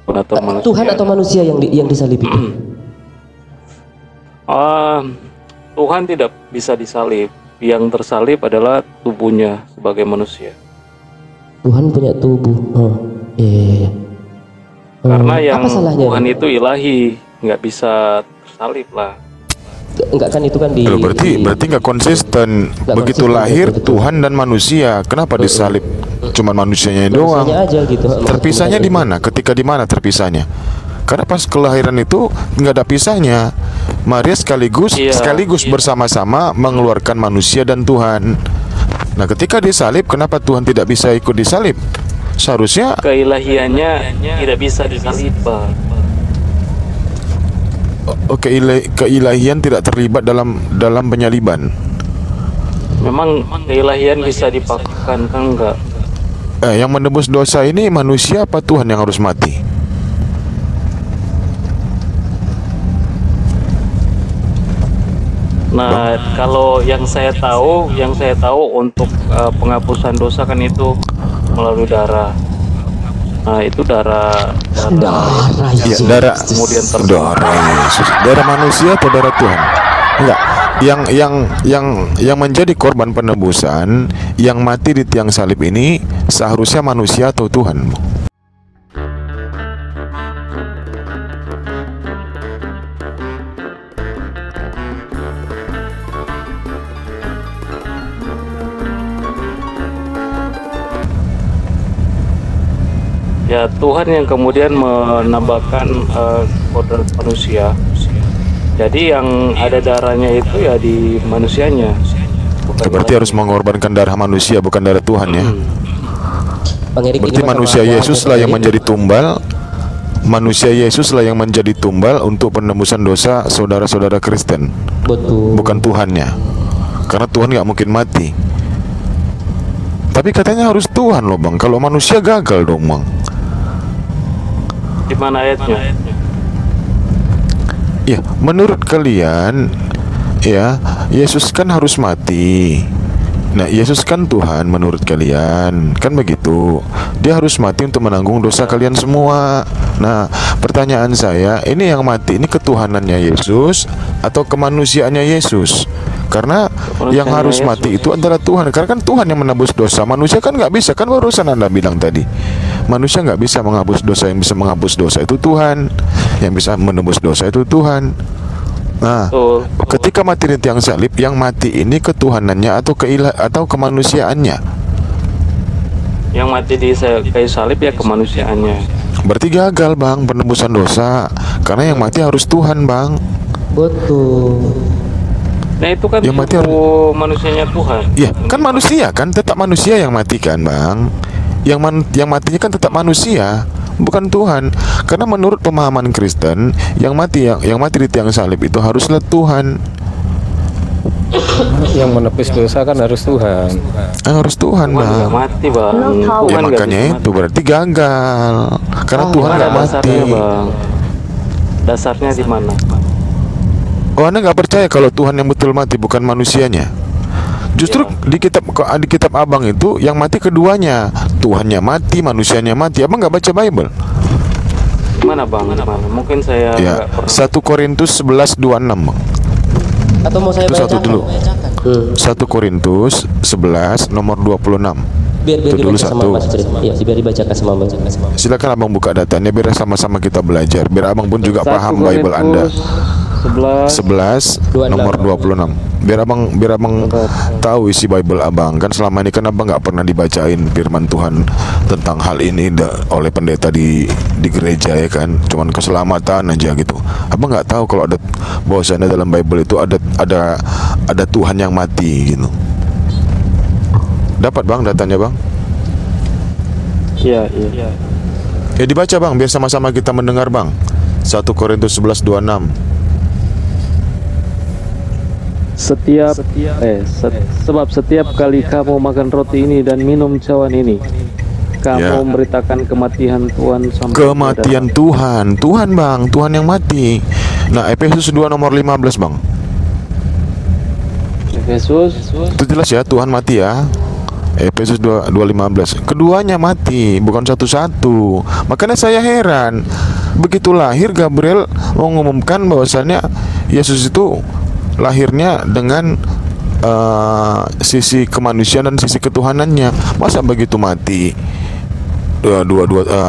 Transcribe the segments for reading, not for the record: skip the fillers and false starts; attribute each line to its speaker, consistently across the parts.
Speaker 1: atau manusia.
Speaker 2: Tuhan atau manusia yang disalib itu?
Speaker 1: Tuhan tidak bisa disalib. Yang tersalib adalah tubuhnya sebagai manusia.
Speaker 2: Tuhan punya tubuh. Iya.
Speaker 1: Karena yang
Speaker 2: apa salahnya?
Speaker 1: Tuhan itu ilahi, nggak bisa tersalib lah.
Speaker 2: Enggak kan itu kan
Speaker 3: berarti nggak konsisten. Begitu
Speaker 2: konsisten,
Speaker 3: lahir
Speaker 2: betul.
Speaker 3: Tuhan dan manusia, kenapa disalib cuman manusianya doang?
Speaker 2: Manusianya aja gitu.
Speaker 3: Terpisahnya di mana? Ketika di mana terpisahnya? Karena pas kelahiran itu nggak ada pisahnya. Maria sekaligus bersama-sama mengeluarkan manusia dan Tuhan. Nah, ketika disalib, kenapa Tuhan tidak bisa ikut disalib? Seharusnya
Speaker 1: keilahiannya tidak bisa disalib, Bang.
Speaker 3: Keilahian tidak terlibat dalam penyaliban.
Speaker 1: Memang keilahian bisa dipaksakan kan enggak?
Speaker 3: Yang menebus dosa ini manusia apa Tuhan yang harus mati?
Speaker 1: Nah, kalau yang saya tahu untuk penghapusan dosa kan itu melalui darah. Nah, itu darah
Speaker 3: Yesus. Darah
Speaker 1: kemudian
Speaker 3: Yesus. Darah manusia atau darah Tuhan? Enggak. Yang menjadi korban penebusan, yang mati di tiang salib ini seharusnya manusia atau Tuhan?
Speaker 1: Ya, Tuhan yang kemudian menambahkan kodrat manusia. Jadi yang ada darahnya itu ya di manusianya.
Speaker 3: Berarti harus mengorbankan darah manusia, bukan darah Tuhan ya. Berarti manusia Yesus lah yang menjadi tumbal. Manusia Yesus lah yang menjadi tumbal untuk penebusan dosa saudara-saudara Kristen.
Speaker 2: Betul.
Speaker 3: Bukan Tuhannya. Karena Tuhan nggak mungkin mati. Tapi katanya harus Tuhan loh Bang. Kalau manusia gagal dong Bang.
Speaker 1: Di mana ayatnya?
Speaker 3: Ya, menurut kalian ya, Yesus kan harus mati. Nah, Yesus kan Tuhan menurut kalian, kan begitu. Dia harus mati untuk menanggung dosa kalian semua. Nah, pertanyaan saya, ini yang mati ini ketuhanannya Yesus atau kemanusiaannya Yesus? Karena yang harus mati itu adalah Tuhan. Karena kan Tuhan yang menebus dosa. Manusia kan nggak bisa. Kan barusan Anda bilang tadi, manusia nggak bisa menghapus dosa. Yang bisa menghapus dosa itu Tuhan. Yang bisa menebus dosa itu Tuhan. Nah, ketika mati di tiang salib, yang mati ini ketuhanannya atau kemanusiaannya?
Speaker 1: Yang mati di kayu salib ya kemanusiaannya.
Speaker 3: Berarti gagal Bang penebusan dosa. Karena yang mati harus Tuhan Bang.
Speaker 2: Betul.
Speaker 1: Nah, itu kan
Speaker 3: yang mati
Speaker 1: manusianya Tuhan.
Speaker 3: Iya, kan manusia kan, tetap manusia yang mati kan Bang. Yang matinya kan tetap manusia, bukan Tuhan. Karena menurut pemahaman Kristen, yang mati di tiang salib itu haruslah Tuhan.
Speaker 4: Yang menepis dosa kan harus Tuhan.
Speaker 3: Harus Tuhan Bang.
Speaker 1: Mati Bang.
Speaker 3: Ya makanya itu berarti gagal. Karena Tuhan nggak mati.
Speaker 1: Bang. Dasarnya di mana?
Speaker 3: Oh, Anda nggak percaya kalau Tuhan yang betul mati, bukan manusianya? Justru di kitab Abang itu yang mati keduanya, Tuhannya mati, manusianya mati. Abang nggak baca Bible?
Speaker 1: Mana Bang? Mana? Mungkin saya
Speaker 3: ya, 1 Korintus 11:26 Bang.
Speaker 2: Atau mau saya
Speaker 3: bacakan? Satu dulu. 1 Korintus 11 nomor 26.
Speaker 2: Biar dibaca sama Mas Fred. Ya, biar dibacakan sama Mas.
Speaker 3: Silakan Abang buka datanya biar sama-sama kita belajar. Biar Abang pun juga paham Bible Anda. 11 nomor 26. Biar abang tahu isi Bible Abang. Kan selama ini kan Abang nggak pernah dibacain firman Tuhan tentang hal ini oleh pendeta di gereja ya kan. Cuman keselamatan aja gitu. Abang nggak tahu kalau ada bahwasanya dalam Bible itu ada Tuhan yang mati gitu. Dapat Bang datanya Bang?
Speaker 1: Iya.
Speaker 3: Ya dibaca Bang biar sama-sama kita mendengar Bang. 1 Korintus 11:26.
Speaker 1: Sebab setiap kali kamu makan roti ini dan minum cawan ini, kamu memberitakan kematian Tuhan sampai
Speaker 3: kematian Tuhan Bang, Tuhan yang mati. Nah, Efesus 2 nomor 15 Bang.
Speaker 1: Efesus
Speaker 3: itu jelas ya, Tuhan mati ya. Efesus 2:15. Keduanya mati, bukan satu-satu. Makanya saya heran. Begitu lahir, Gabriel mengumumkan bahwasannya Yesus itu lahirnya dengan sisi kemanusiaan dan sisi ketuhanannya. Masa begitu mati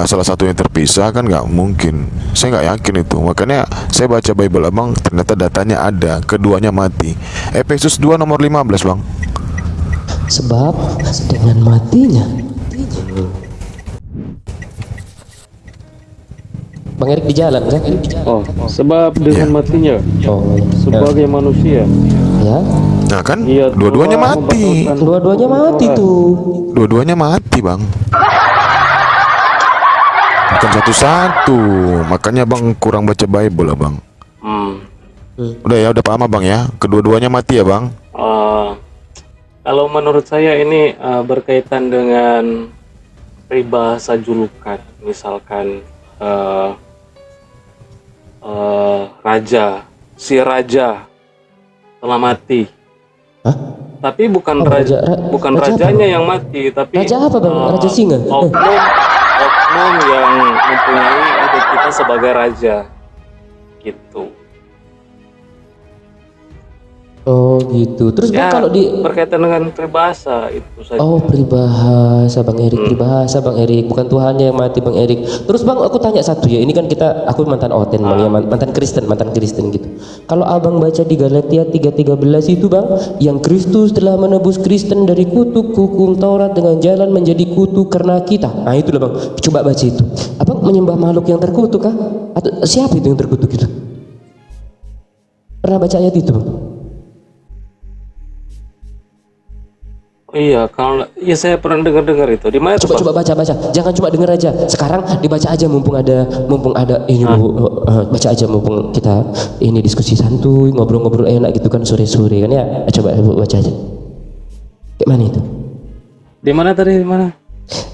Speaker 3: salah satunya terpisah, kan nggak mungkin. Saya nggak yakin itu. Makanya saya baca Bible abang, ternyata datanya ada, keduanya mati. Efesus 2 nomor 15 bang.
Speaker 2: Sebab dengan matinya Bang Erik di jalan kan?
Speaker 1: Oh, sebab dengan matinya
Speaker 2: Oh,
Speaker 1: sebagai manusia.
Speaker 2: ya.
Speaker 3: Nah kan,
Speaker 1: Ia
Speaker 3: dua-duanya
Speaker 1: telah
Speaker 3: mati.
Speaker 1: membatalkan
Speaker 2: Dua-duanya mati tuh.
Speaker 3: Dua-duanya mati bang. Bukan satu-satu. Makanya bang kurang baca Bible abang. Udah ya, udah paham abang ya. Kedua-duanya mati ya bang.
Speaker 1: Kalau menurut saya ini berkaitan dengan peribahasa julukan, misalkan raja, si raja telah mati.
Speaker 2: Hah?
Speaker 1: Tapi bukan
Speaker 2: Oh,
Speaker 1: bukan
Speaker 2: raja
Speaker 1: rajanya
Speaker 2: apa?
Speaker 1: yang mati, tapi
Speaker 2: Raja apa bang? Raja singa?
Speaker 1: oknum yang mempunyai identitas sebagai raja, gitu.
Speaker 2: Oh gitu. Terus bang
Speaker 1: Ya,
Speaker 2: kalau di
Speaker 1: berkaitan dengan peribahasa itu saja.
Speaker 2: Oh peribahasa Bang Erik, peribahasa Bang Erik, bukan Tuhannya yang mati Bang Erik. Terus Bang aku tanya satu ya, ini kan aku mantan Oten Bang ya, mantan Kristen gitu. Kalau abang baca di Galatia 3:13 itu Bang, yang Kristus telah menebus Kristen dari kutuk hukum Taurat dengan jalan menjadi kutuk karena kita. Nah itu loh Bang, coba baca itu. Abang menyembah makhluk yang terkutuk kah? Atau siapa itu yang terkutuk itu? Pernah baca ayat itu Bang?
Speaker 1: Iya, kalau ya saya pernah dengar itu. Di mana tuh, Bang?
Speaker 2: Coba baca, jangan cuma dengar aja. Sekarang dibaca aja mumpung ada ini baca aja mumpung kita ini diskusi santuy, ngobrol-ngobrol enak gitu kan sore-sore kan ya. Coba baca aja. Kayak mana itu?
Speaker 1: Di mana tadi? Di mana?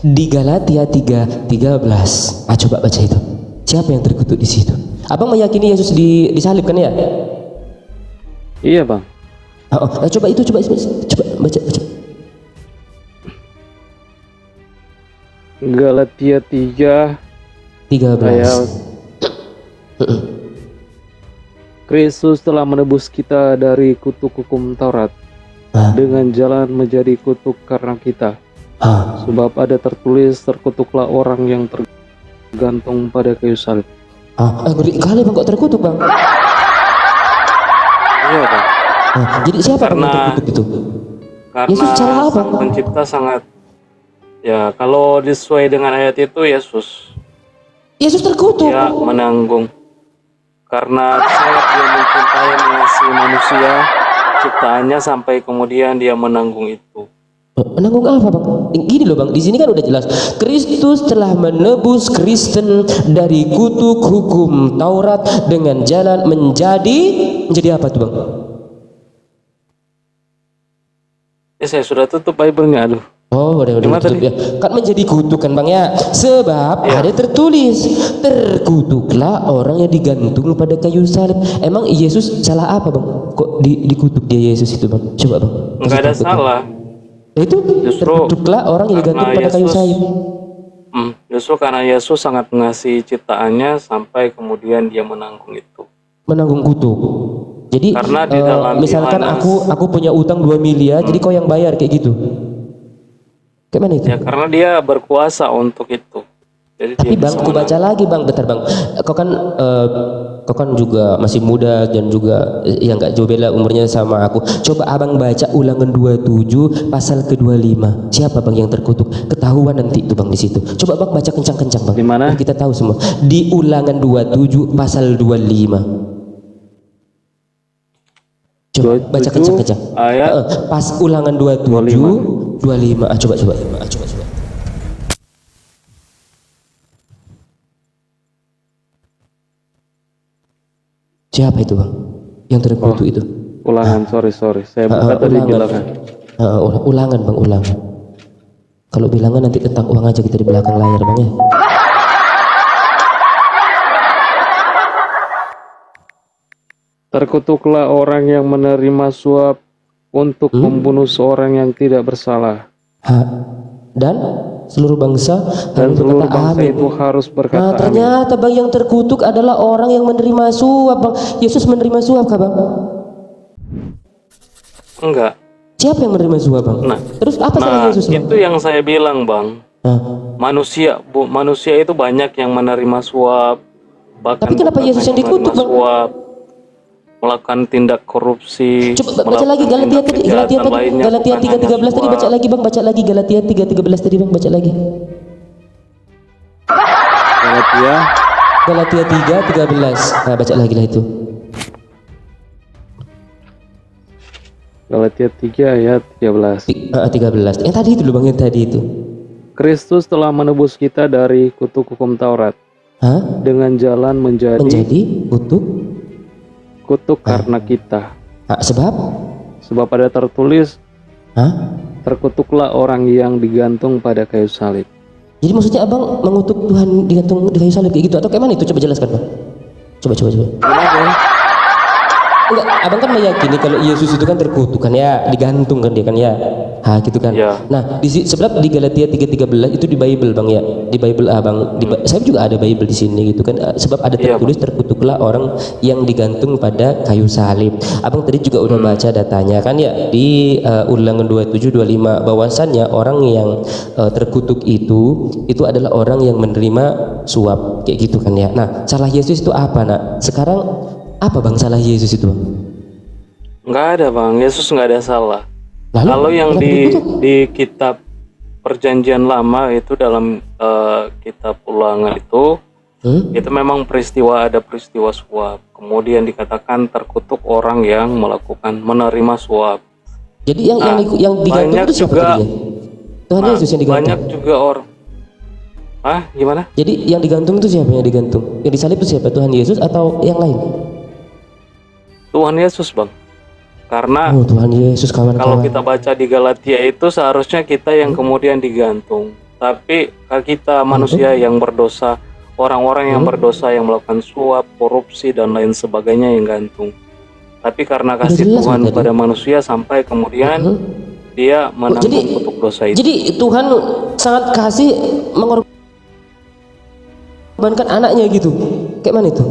Speaker 2: Di Galatia 3:13. Coba baca itu. Siapa yang terkutuk di situ? Abang meyakini Yesus disalib kan ya?
Speaker 1: Iya, Bang.
Speaker 2: Coba baca.
Speaker 1: Galatia 3:13. ayat Kristus telah menebus kita dari kutuk hukum Taurat dengan jalan menjadi kutuk karena kita. Sebab ada tertulis, terkutuklah orang yang tergantung pada kayu salib.
Speaker 2: Ngeri kali Bang, kok terkutuk Bang?
Speaker 1: Iya, Bang.
Speaker 2: Jadi siapa yang terkutuk itu?
Speaker 1: Karena
Speaker 2: Yesus salah apa?
Speaker 1: Sang Pencipta sangat, ya kalau sesuai dengan ayat itu, Yesus
Speaker 2: terkutuk.
Speaker 1: dia menanggung. Karena sangat dia mencintai, mengasihi manusia ciptaannya sampai kemudian dia menanggung itu.
Speaker 2: Menanggung apa Bang? Gini loh Bang, di sini kan udah jelas Kristus telah menebus Kristen dari kutuk hukum Taurat dengan jalan menjadi apa tuh Bang?
Speaker 1: Saya sudah tutup Bible-nya, aduh.
Speaker 2: Udah tutup ya. Kan menjadi kutuk kan Bang ya. Sebab ada tertulis, terkutuklah orang yang digantung pada kayu salib. Emang Yesus salah apa Bang? Kok dikutuk dia Yesus itu Bang? Coba Bang.
Speaker 1: Enggak ada salah.
Speaker 2: Itu
Speaker 1: Justru
Speaker 2: terkutuklah orang yang digantung pada kayu salib.
Speaker 1: Justru karena Yesus sangat mengasihi ciptaannya sampai kemudian dia menanggung itu.
Speaker 2: Menanggung kutuk. Jadi
Speaker 1: Karena di dalam
Speaker 2: misalkan
Speaker 1: Yohanes,
Speaker 2: aku punya utang 2 miliar, jadi kau yang bayar kayak gitu. Kayak mana itu?
Speaker 1: Ya karena dia berkuasa untuk itu. Jadi
Speaker 2: Tapi
Speaker 1: dia
Speaker 2: Bang, aku baca lagi Bang, bentar Bang. Kau kan juga masih muda dan juga yang nggak jauh beda umurnya sama aku. Coba Abang baca Ulangan 27 pasal ke-25. Siapa Bang yang terkutuk? Ketahuan nanti itu Bang di situ. Coba Bang baca kencang-kencang Bang.
Speaker 1: Di mana?
Speaker 2: Biar kita tahu semua. Di Ulangan 27 pasal 25. Coba baca kencang-kencang.
Speaker 1: Ayat
Speaker 2: Pas Ulangan 27 25. Coba. Siapa itu Bang yang terkutuk itu?
Speaker 1: Ulangan, sorry. Saya buka tadi bilangan.
Speaker 2: Ulangan Bang, ulangan. Kalau bilangan nanti tentang uang aja kita di belakang layar Bang ya.
Speaker 1: Terkutuklah orang yang menerima suap untuk membunuh seorang yang tidak bersalah.
Speaker 2: Dan seluruh bangsa
Speaker 1: dan seluruh
Speaker 2: berkata
Speaker 1: bangsa
Speaker 2: amin.
Speaker 1: itu harus berkata amin.
Speaker 2: Ternyata bang, yang terkutuk adalah orang yang menerima suap bang. Yesus menerima suap kah bang?
Speaker 1: Enggak.
Speaker 2: Siapa yang menerima suap bang?
Speaker 1: Nah,
Speaker 2: terus apa salah Yesus bang?
Speaker 1: Itu yang saya bilang bang. Manusia itu banyak yang menerima suap. Bahkan
Speaker 2: tapi kenapa Yesus yang dikutuk bang?
Speaker 1: Suap, melakukan tindak korupsi.
Speaker 2: Coba baca lagi Galatia tadi, Galatia 3:13 tadi, baca lagi bang, baca lagi Galatia 3:13 tadi bang, baca lagi. Galatia 3:13. Nah, baca lagi lah itu.
Speaker 1: Galatia 3 ayat 13.
Speaker 2: 13. Yang tadi itu loh bang, yang tadi itu.
Speaker 1: Kristus telah menebus kita dari kutuk hukum Taurat. Dengan jalan menjadi kutuk karena kita. Sebab ada tertulis, terkutuklah orang yang digantung pada kayu salib.
Speaker 2: Jadi maksudnya abang mengutuk Tuhan digantung di kayu salib kayak gitu atau kayak mana itu? Coba jelaskan bang. Coba. Enggak, abang kan meyakini kalau Yesus itu kan terkutuk kan ya, digantung kan dia kan ya. Gitu kan. Ya. Nah, sebab di Galatia 3:13 itu di Bible bang ya. Di Bible abang, saya juga ada Bible di sini gitu kan. Sebab ada tertulis terkutuklah orang yang digantung pada kayu salib. Abang tadi juga udah baca datanya kan ya di Ulangan 27:25 bahwasannya orang yang terkutuk itu adalah orang yang menerima suap kayak gitu kan ya. Nah, salah Yesus itu apa nak? Sekarang apa bang salah Yesus itu bang?
Speaker 1: Nggak ada bang, Yesus nggak ada salah.
Speaker 2: Lalu,
Speaker 1: kalau yang di kitab Perjanjian Lama itu dalam kitab Ulangan itu memang ada peristiwa suap. Kemudian dikatakan terkutuk orang yang menerima suap.
Speaker 2: Jadi yang digantung itu siapa tadinya? Tuhan Yesus yang digantung.
Speaker 1: Banyak juga orang. Gimana?
Speaker 2: Jadi yang digantung itu siapa yang digantung? Yang disalib itu siapa? Tuhan Yesus atau yang lain?
Speaker 1: Tuhan Yesus bang. Karena
Speaker 2: Tuhan Yesus kawan-kawan.
Speaker 1: Kalau kita baca di Galatia itu seharusnya kita yang kemudian digantung. Tapi kita manusia yang berdosa, orang-orang yang berdosa yang melakukan suap, korupsi dan lain sebagainya yang gantung. Tapi karena kasih Tuhan kepada manusia sampai kemudian dia menanggung kutuk dosa itu.
Speaker 2: Jadi Tuhan sangat kasih mengorbankan anaknya gitu. Kayak mana itu?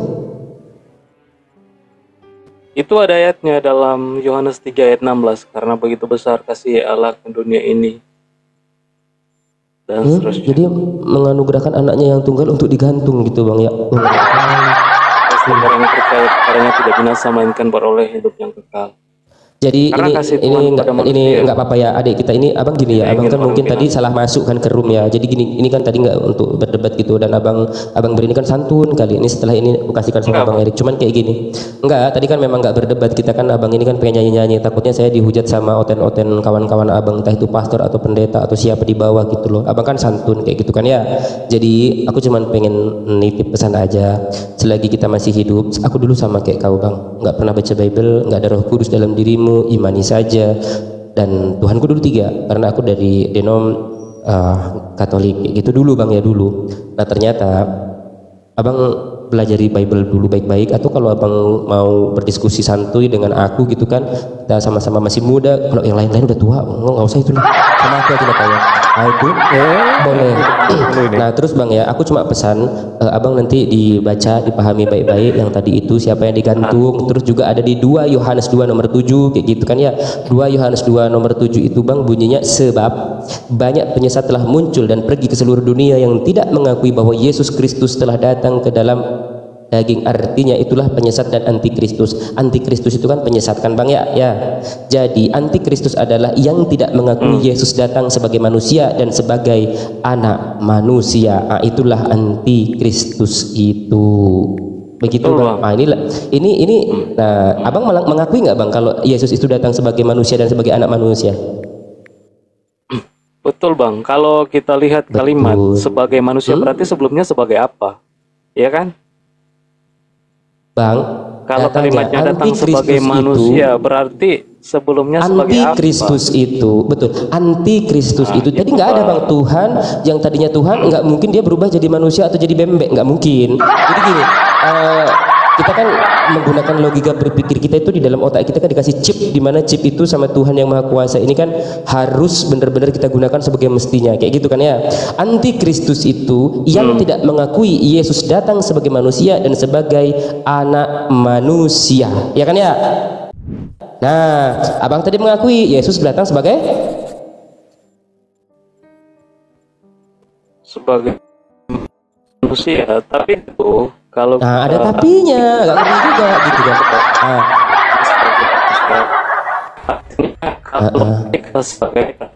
Speaker 1: Itu ada ayatnya dalam Yohanes 3 ayat 16, karena begitu besar kasih Allah ke dunia ini. Dan seterusnya.
Speaker 2: Jadi menganugerahkan anaknya yang tunggal untuk digantung gitu bang ya.
Speaker 1: Pasti orang yang percaya kepadanya tidak binasa melainkan beroleh hidup yang kekal.
Speaker 2: Jadi ini nggak apa-apa ya adik kita ini abang gini ya, abang kan mungkin tadi salah masuk kan ke room ya. Jadi gini, ini kan tadi nggak untuk berdebat gitu, dan abang beri ini kan santun kali ini, setelah ini aku kasihkan sama Bang Erik. Cuman kayak gini, enggak, tadi kan memang nggak berdebat, kita kan abang ini kan pengen nyanyi-nyanyi, takutnya saya dihujat sama oten-oten kawan-kawan abang, entah itu pastor atau pendeta atau siapa di bawah gitu loh. Abang kan santun kayak gitu kan ya. Jadi aku cuman pengen nitip pesan aja, selagi kita masih hidup, aku dulu sama kayak kau bang, nggak pernah baca Bible, nggak ada Roh Kudus dalam dirimu, imani saja. Dan Tuhanku dulu 3, karena aku dari denom Katolik gitu dulu bang ya dulu. Nah ternyata abang pelajari Bible dulu baik-baik, atau kalau abang mau berdiskusi santuy dengan aku gitu kan, kita sama-sama masih muda, kalau yang lain-lain udah tua nggak usah itu lah, sama aku aja kayak itu boleh. Nah terus bang ya, aku cuma pesan abang nanti dibaca, dipahami baik-baik yang tadi itu siapa yang digantung. Terus juga ada di 2 Yohanes 2 nomor 7 kayak gitu kan ya. 2 Yohanes 2 nomor 7 itu bang bunyinya, sebab banyak penyesat telah muncul dan pergi ke seluruh dunia yang tidak mengakui bahwa Yesus Kristus telah datang ke dalam daging. Artinya itulah penyesat dan antikristus. Antikristus itu kan penyesat kan bang ya. Jadi antikristus adalah yang tidak mengakui Yesus datang sebagai manusia dan sebagai anak manusia. Itulah antikristus itu. Begitu bang. Nah ini nah abang mengakui nggak bang kalau Yesus itu datang sebagai manusia dan sebagai anak manusia?
Speaker 1: Betul bang. Kalau kita lihat kalimat sebagai manusia berarti sebelumnya sebagai apa? Ya kan?
Speaker 2: Bang,
Speaker 1: kalau kalimatnya datang sebagai manusia berarti sebelumnya sebagai apa?
Speaker 2: Antikristus itu, betul. Antikristus itu. Jadi nggak ada bang, Tuhan yang tadinya Tuhan nggak mungkin dia berubah jadi manusia atau jadi bembek, nggak mungkin. Jadi gini, kita kan menggunakan logika berpikir kita itu di dalam otak kita kan dikasih chip, di mana chip itu sama Tuhan yang Maha Kuasa ini kan harus benar-benar kita gunakan sebagai mestinya, kayak gitu kan ya. Antikristus itu yang tidak mengakui Yesus datang sebagai manusia dan sebagai anak manusia, ya kan ya. Nah, abang tadi mengakui Yesus datang sebagai
Speaker 1: manusia, tapi itu kalau
Speaker 2: nah ada tapinya, nggak ngerti juga gitu kan.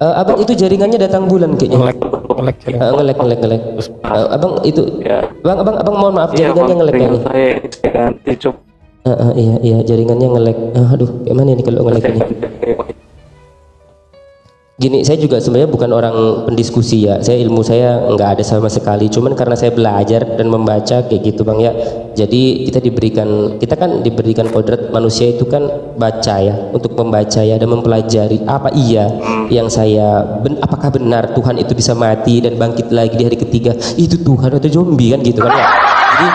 Speaker 2: Abang itu jaringannya datang bulan kayaknya. Ngelek. Abang itu,
Speaker 1: ya.
Speaker 2: abang mohon maaf jaringannya ngelek kayaknya.
Speaker 1: Saya ganti coba.
Speaker 2: Iya jaringannya ngelek. Aduh, gimana ini kalau ngelek ini? Gini, saya juga sebenarnya bukan orang pendiskusi ya. Ilmu saya nggak ada sama sekali. Cuman karena saya belajar dan membaca kayak gitu bang ya. Jadi kita kan diberikan kodrat manusia itu kan baca ya, untuk membaca ya dan mempelajari apa iya yang apakah benar Tuhan itu bisa mati dan bangkit lagi di hari ketiga. Itu Tuhan atau zombie kan gitu kan ya. Jadi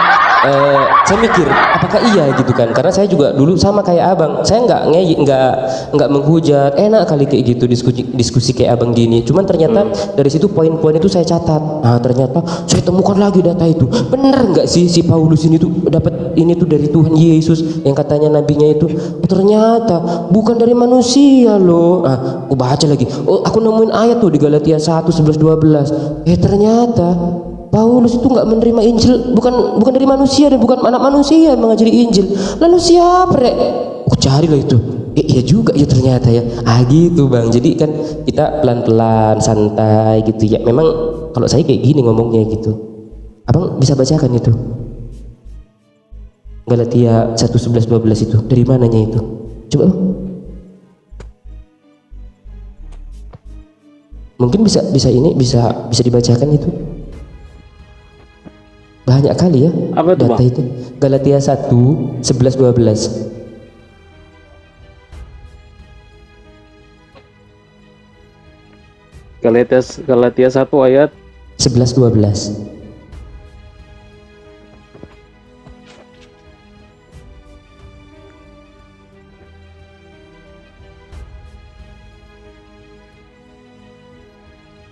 Speaker 2: saya mikir apakah iya gitu kan, karena saya juga dulu sama kayak abang, saya nggak menghujat, enak kali kayak gitu diskusi kayak abang gini. Cuman ternyata dari situ poin-poin itu saya catat. Nah ternyata saya temukan lagi data itu, bener nggak sih si Paulus ini tuh dapat ini tuh dari Tuhan Yesus yang katanya nabinya itu. Ternyata bukan dari manusia loh. Aku baca lagi, aku nemuin ayat tuh di Galatia 1:11-12. Ternyata Paulus itu nggak menerima Injil, bukan dari manusia dan bukan anak manusia yang mengajari Injil. Lalu siapa rek? Aku cari lah itu. Iya juga ya ternyata ya. Gitu bang. Jadi kan kita pelan-pelan, santai gitu ya. Memang kalau saya kayak gini ngomongnya gitu. Abang bisa bacakan itu. Galatia 1:11-12 itu. Dari mananya itu? Coba bang. Mungkin bisa dibacakan itu. Banyak kali ya
Speaker 1: apa itu,
Speaker 2: data
Speaker 1: bang?
Speaker 2: itu. Galatia 1:11-12.
Speaker 1: Galatia 1 ayat
Speaker 2: 11-12.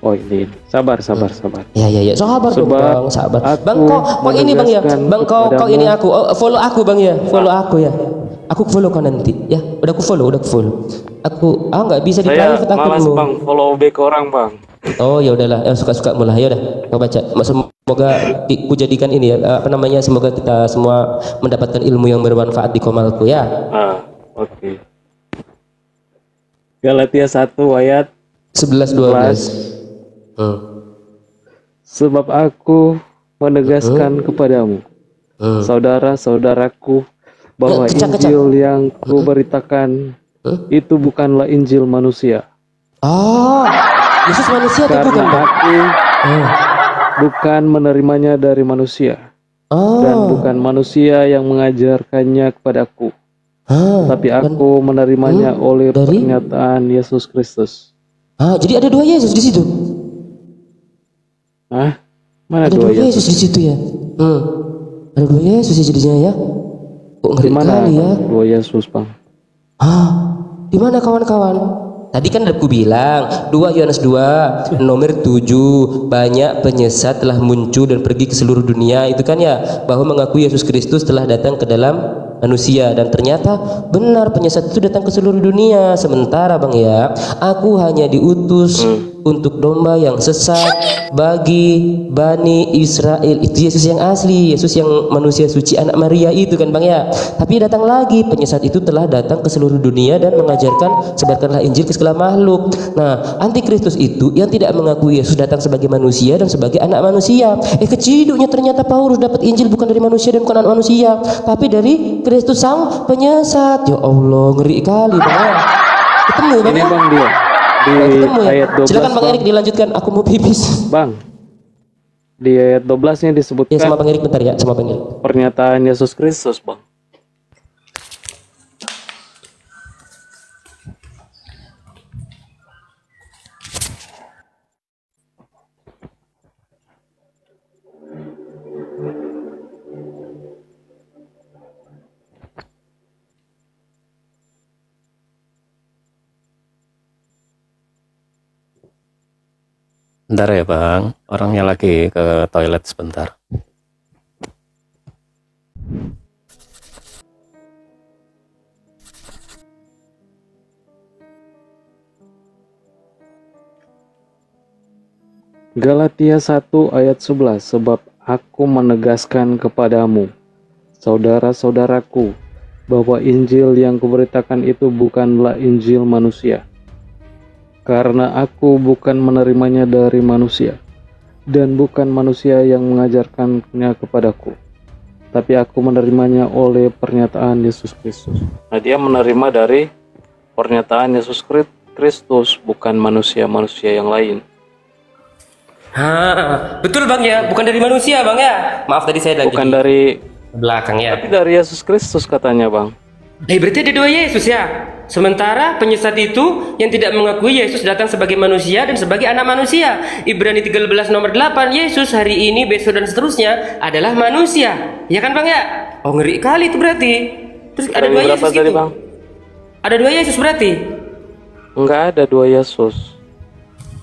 Speaker 1: oh ini sabar.
Speaker 2: Ya. Sabar dong bang, sabar. Bang kok ini bang ya. Bang kau ini aku. Follow aku bang ya. Follow aku ya. Aku follow kau nanti ya. Udah aku follow. Aku nggak bisa di
Speaker 1: saya
Speaker 2: private
Speaker 1: malas
Speaker 2: akunmu.
Speaker 1: bang follow back orang bang.
Speaker 2: Oh ya udahlah, suka mulai. Ya udah, kau baca. Semoga ku jadikan ini ya, semoga kita semua mendapatkan ilmu yang bermanfaat di komalku ya.
Speaker 1: Oke. Galatia 1 ayat
Speaker 2: 11-12.
Speaker 1: Sebab aku menegaskan kepadamu, saudara-saudaraku, bahwa Injil yang kuberitakan itu bukanlah Injil manusia.
Speaker 2: Yesus manusia atau bukan?
Speaker 1: Karena aku bukan menerimanya dari manusia, dan bukan manusia yang mengajarkannya kepadaku, tapi aku menerimanya oleh pernyataan Yesus Kristus.
Speaker 2: Jadi ada dua Yesus di situ.
Speaker 1: Mana
Speaker 2: ada dua Yesus di situ ya? Ada dua Yesus ya jadinya ya? Kok ngeri kali ya?
Speaker 1: Dua Yesus bang.
Speaker 2: Di mana kawan-kawan? Tadi kan aku bilang 2 Yohanes 2 nomor 7, banyak penyesat telah muncul dan pergi ke seluruh dunia, itu kan ya, bahwa mengaku Yesus Kristus telah datang ke dalam manusia. Dan ternyata benar penyesat itu datang ke seluruh dunia. Sementara bang ya, aku hanya diutus untuk domba yang sesat bagi Bani Israel. Itu Yesus yang asli, Yesus yang manusia suci, anak Maria itu kan bang ya. Tapi datang lagi, penyesat itu telah datang ke seluruh dunia dan mengajarkan, sebarkanlah Injil ke segala makhluk. Nah, antikristus itu yang tidak mengakui Yesus datang sebagai manusia dan sebagai anak manusia. Keciduknya ternyata Paulus dapat Injil bukan dari manusia dan bukan anak manusia, tapi dari Kristus sang penyesat. Ya Allah, ngeri kali bang. Ketemu bang.
Speaker 1: Ini bang dia di ayat 12.
Speaker 2: Silakan bang Erik dilanjutkan, aku mau pipis.
Speaker 1: Bang, di ayat 12-nya disebutkan
Speaker 2: ya, sama bang Erik bentar ya, sama bang Erik.
Speaker 1: Pernyataan Yesus Kristus bang.
Speaker 4: Bentar ya Bang, orangnya lagi ke toilet sebentar.
Speaker 1: Galatia 1 ayat 11, sebab aku menegaskan kepadamu, saudara-saudaraku, bahwa Injil yang kuberitakan itu bukanlah Injil manusia. Karena aku bukan menerimanya dari manusia, dan bukan manusia yang mengajarkannya kepadaku, tapi aku menerimanya oleh pernyataan Yesus Kristus. Nah, dia menerima dari pernyataan Yesus Kristus, bukan manusia-manusia yang lain.
Speaker 2: Betul Bang ya, bukan dari manusia Bang ya. Maaf tadi saya lagi
Speaker 1: Bukan dari
Speaker 2: belakang ya.
Speaker 1: tapi dari Yesus Kristus katanya, Bang.
Speaker 2: Berarti ada dua Yesus ya. Sementara penyesat itu yang tidak mengakui Yesus datang sebagai manusia dan sebagai anak manusia. Ibrani 13 nomor 8, Yesus hari ini, besok dan seterusnya adalah manusia. Ya kan Bang ya? Oh, ngeri kali itu berarti. Terus ada dua Yesus
Speaker 1: tadi,
Speaker 2: itu.
Speaker 1: Bang?
Speaker 2: Ada dua Yesus berarti.
Speaker 1: Enggak ada dua Yesus.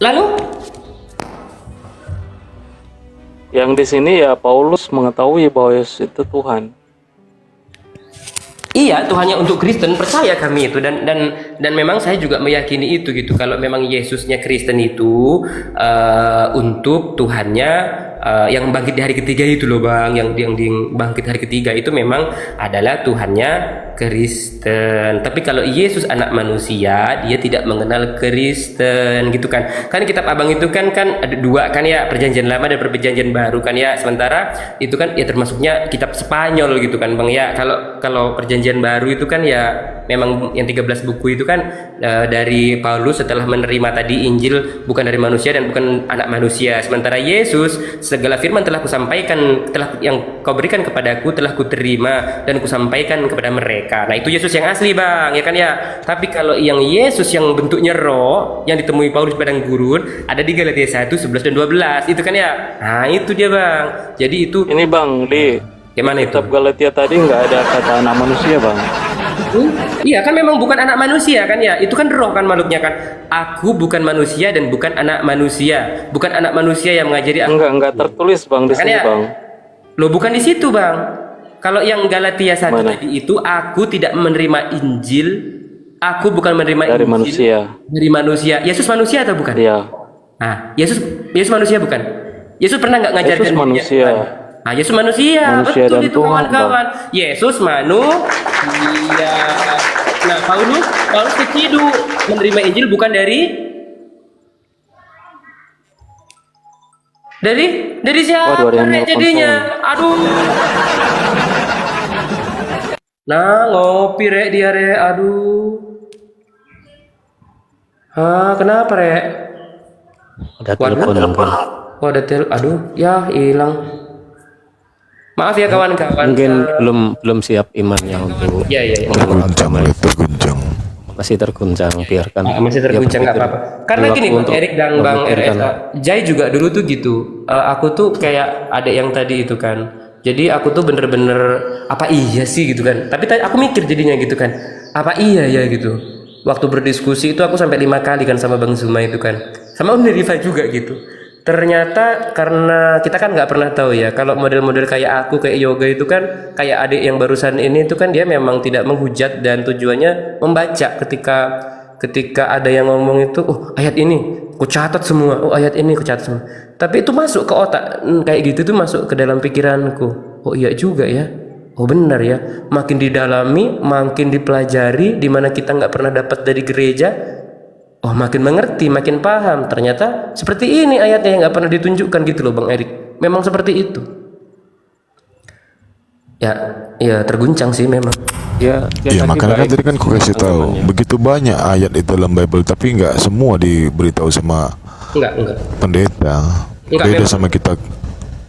Speaker 2: Lalu
Speaker 1: Yang di sini ya Paulus mengetahui bahwa Yesus itu Tuhan.
Speaker 2: iya, Tuhannya untuk Kristen, percaya kami itu, dan memang saya juga meyakini itu gitu. Kalau memang Yesusnya Kristen itu untuk Tuhannya yang bangkit di hari ketiga itu loh Bang, yang bangkit hari ketiga itu memang adalah Tuhannya Kristen. Tapi kalau Yesus anak manusia, dia tidak mengenal Kristen gitu kan. Kan kitab Abang itu kan ada dua kan ya, Perjanjian Lama dan Perjanjian Baru kan ya. Sementara itu kan ya termasuknya kitab Spanyol gitu kan Bang ya. Kalau Perjanjian Baru itu kan ya memang yang 13 buku itu kan dari Paulus setelah menerima tadi Injil bukan dari manusia dan bukan anak manusia. Sementara Yesus, segala firman telah kusampaikan, yang kau berikan kepadaku telah kuterima dan kusampaikan kepada mereka. Nah itu Yesus yang asli Bang, ya kan ya. Tapi kalau yang Yesus yang bentuknya roh, yang ditemui Paulus padang gurun, ada di Galatia 1, 11 dan 12 itu kan ya. Nah itu dia Bang. Jadi itu
Speaker 1: Ini Bang, di
Speaker 2: gimana itu?
Speaker 1: kitab Galatia tadi nggak ada kata anak manusia, Bang.
Speaker 2: Iya kan memang bukan anak manusia kan ya. Itu kan roh kan makhluknya kan. Aku bukan manusia dan bukan anak manusia. Bukan anak manusia yang mengajari aku.
Speaker 1: Enggak tertulis Bang di
Speaker 2: Kan
Speaker 1: sini,
Speaker 2: ya?
Speaker 1: Bang.
Speaker 2: Loh bukan di situ Bang. Kalau yang Galatia 1
Speaker 1: Mana?
Speaker 2: tadi itu, aku tidak menerima Injil. Aku bukan menerima
Speaker 1: Dari
Speaker 2: Injil
Speaker 1: manusia.
Speaker 2: dari manusia. Yesus manusia atau bukan?
Speaker 1: Iya.
Speaker 2: Nah, Yesus manusia bukan? Yesus pernah nggak ngajarkan
Speaker 1: Yesus
Speaker 2: dunia?
Speaker 1: manusia.
Speaker 2: Nah, Yesus manusia,
Speaker 1: Manusia
Speaker 2: betul
Speaker 1: dan
Speaker 2: itu
Speaker 1: Tuhan,
Speaker 2: kawan-kawan. Yesus manusia. Nah, Paulus kecidu menerima Injil bukan dari siapa?
Speaker 1: Waduh, ada yang nelpon
Speaker 2: Jadinya, aduh. Nah, ngopi rek dia rek, aduh. Kenapa rek?
Speaker 4: Ada telepon mungkin.
Speaker 2: Oh, ada aduh, ya hilang. Maaf ya kawan-kawan.
Speaker 4: Mungkin belum siap imannya untuk
Speaker 2: Iya.
Speaker 3: Terguncang, terguncang.
Speaker 4: masih terguncang, biarkan.
Speaker 2: Masih terguncang nggak apa-apa. Karena gini Bang Erik dan Bang RS, Jai juga dulu tuh gitu. Aku tuh kayak ada yang tadi itu kan. Jadi aku tuh bener-bener apa iya sih gitu kan. Tapi aku mikir jadinya gitu kan. Apa iya ya gitu. Waktu berdiskusi itu aku sampai 5 kali kan sama Bang Zuma itu kan. Sama Om Rifa juga gitu. Ternyata karena kita kan nggak pernah tahu ya, kalau model-model kayak aku, kayak yoga itu kan, kayak adik yang barusan ini itu kan dia memang tidak menghujat dan tujuannya membaca. Ketika ada yang ngomong itu, oh ayat ini ku catat semua, oh ayat ini ku catat semua. Tapi itu masuk ke otak kayak gitu tuh, masuk ke dalam pikiranku. Oh iya juga ya, oh benar ya. Makin didalami, makin dipelajari, dimana kita nggak pernah dapat dari gereja. Oh makin mengerti, makin paham. Ternyata seperti ini ayatnya yang nggak pernah ditunjukkan gitu loh Bang Erik. Memang seperti itu. Ya terguncang sih memang.
Speaker 3: Ya makanya kan tadi kan aku kasih tahu begitu banyak ayat itu dalam Bible, tapi nggak semua diberitahu sama
Speaker 2: Enggak.
Speaker 3: pendeta.
Speaker 2: Enggak,
Speaker 3: Beda
Speaker 2: memang.
Speaker 3: sama kita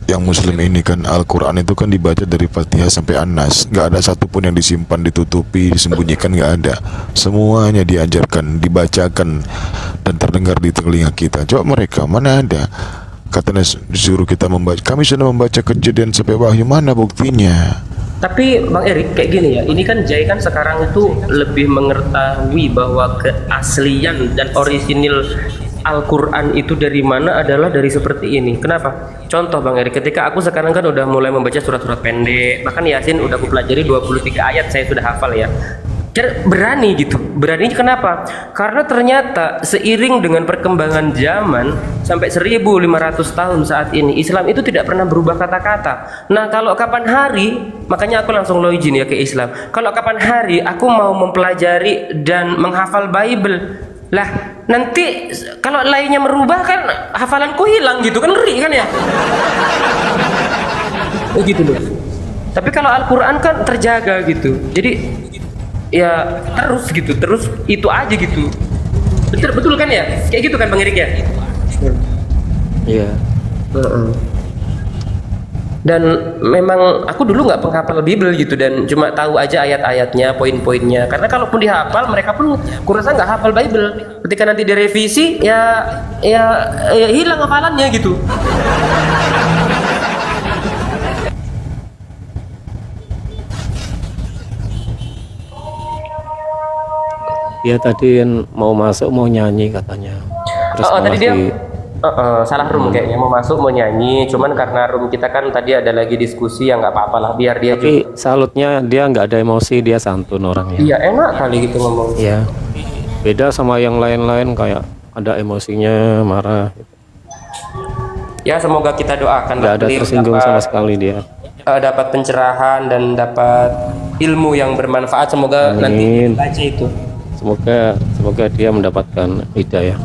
Speaker 3: yang Muslim ini kan, Al-Quran itu kan dibaca dari Fatihah sampai An-Nas. Nggak ada satupun yang disimpan, ditutupi, disembunyikan, nggak ada. Semuanya diajarkan, dibacakan, dan terdengar di telinga kita. Coba mereka, mana ada? Katanya disuruh kita membaca. Kami sudah membaca Kejadian sampai Wahyu, mana buktinya?
Speaker 2: Tapi Bang Erik kayak gini ya, ini kan Jai kan sekarang itu lebih mengetahui bahwa keaslian dan orisinil Al-Quran itu dari mana adalah dari seperti ini. Kenapa? Contoh Bang Erik, ketika aku sekarang kan udah mulai membaca surat-surat pendek, bahkan Yasin udah aku pelajari 23 ayat saya sudah hafal ya. Berani gitu. Berani kenapa? Karena ternyata seiring dengan perkembangan zaman sampai 1500 tahun saat ini, Islam itu tidak pernah berubah kata-kata. Nah, kalau kapan hari, makanya aku langsung login ya ke Islam. Kalau kapan hari aku mau mempelajari dan menghafal Bible, lah nanti kalau lainnya merubah kan hafalanku hilang gitu kan, ngeri kan ya. Gitu loh. Tapi kalau Al-Quran kan terjaga gitu. Jadi ya terus gitu, terus itu aja gitu. Betul kan ya? Kayak gitu kan Bang Erik ya?
Speaker 4: Iya.
Speaker 2: Dan memang aku dulu nggak penghafal Bible gitu, dan cuma tahu aja ayat-ayatnya, poin-poinnya. Karena kalaupun dihafal, mereka pun kurasa nggak hafal Bible. Ketika nanti direvisi, ya hilang hafalannya gitu.
Speaker 4: Dia tadi mau masuk mau nyanyi katanya. Terus
Speaker 2: Tadi dia
Speaker 4: di-
Speaker 2: salah room kayaknya, mau masuk mau nyanyi, cuman karena room kita kan tadi ada lagi diskusi, ya nggak apa-apa lah, biar dia
Speaker 4: Tapi
Speaker 2: juga.
Speaker 4: salutnya dia nggak ada emosi, dia santun orangnya.
Speaker 2: Iya, enak kali gitu ngomong.
Speaker 4: Iya. Beda sama yang lain-lain kayak ada emosinya, marah.
Speaker 2: Ya semoga kita doakan
Speaker 4: Nggak ada
Speaker 2: beliau
Speaker 4: tersinggung sama
Speaker 2: dapat,
Speaker 4: sekali dia.
Speaker 2: dapat pencerahan dan dapat ilmu yang bermanfaat. Semoga nanti
Speaker 4: Amin.
Speaker 2: baca itu.
Speaker 4: Semoga dia mendapatkan hidayah.